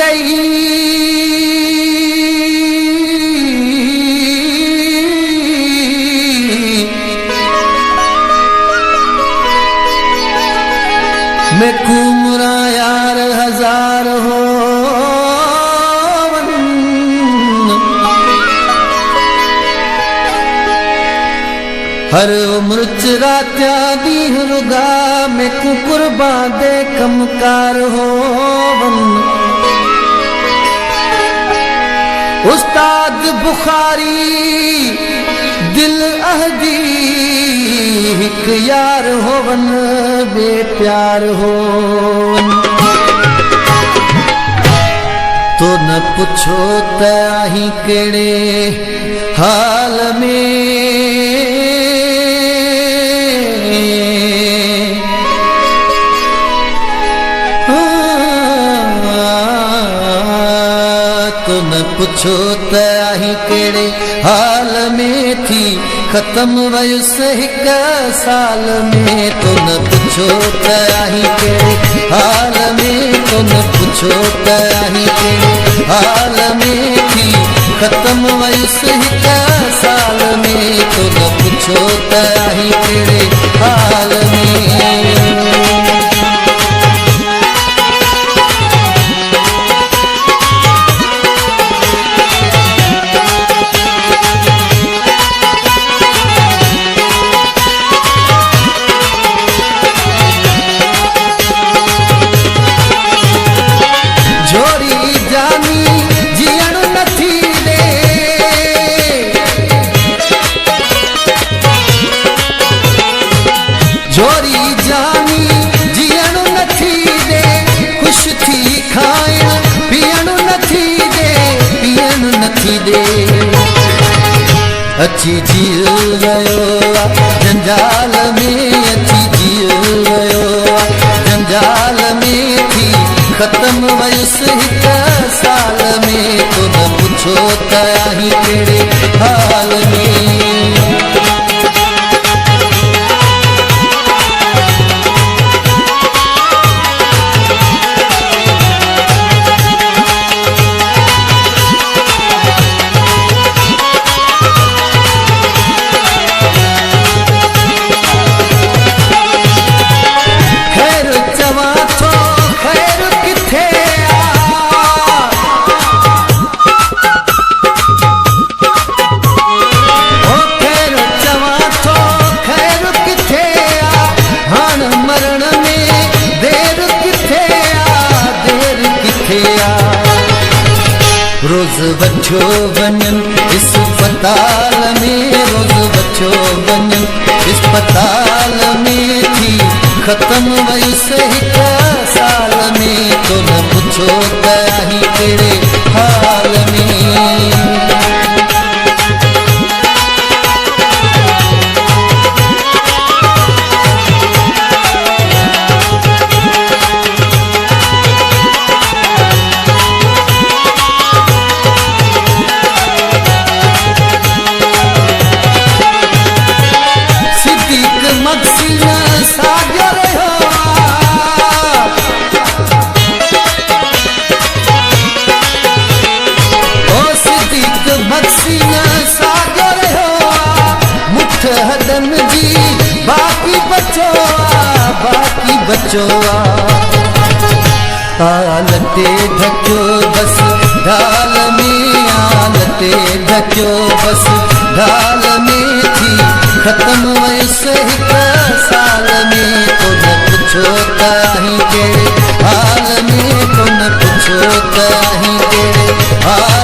गई मैं कुमरा यार हजार हो हर उम्र चरात्या दी रुगा में कुकुरबा दे कमकार हो उस्ताद बुखारी दिल अहदी हिक यार होवन बेप्यार हो तो न पुछो त आही केड़े हाल में तो न पुछो त आही केड़े हाल में थी खत्म वयुस हिक साल में तो न पुछो त आही केड़े हाल में तो न पुछो त आही केड़े हाल में थी खत्म वयुस हिक साल में तो न पुछो त आही केड़े हाल में अच्छी जील गयो जंजाल में अच्छी जील गयो जंजाल में थी खत्म वयुस हिक साल में तो न पुछो त आही केड़े हाल में रोज बच्चो बनन अस्पताल में रोज बच्चो बनन अस्पताल में थी खत्म वयुस हिक साल में तो न पुछो त आही केड़े हाल में बचोआ आलते ढक्यो बस ढाल में आलते ढक्यो बस ढाल में थी खत्म वयुस हिक साल में तो न पुछो त आही केड़े हाल में तो न पुछो त आही केड़े हाल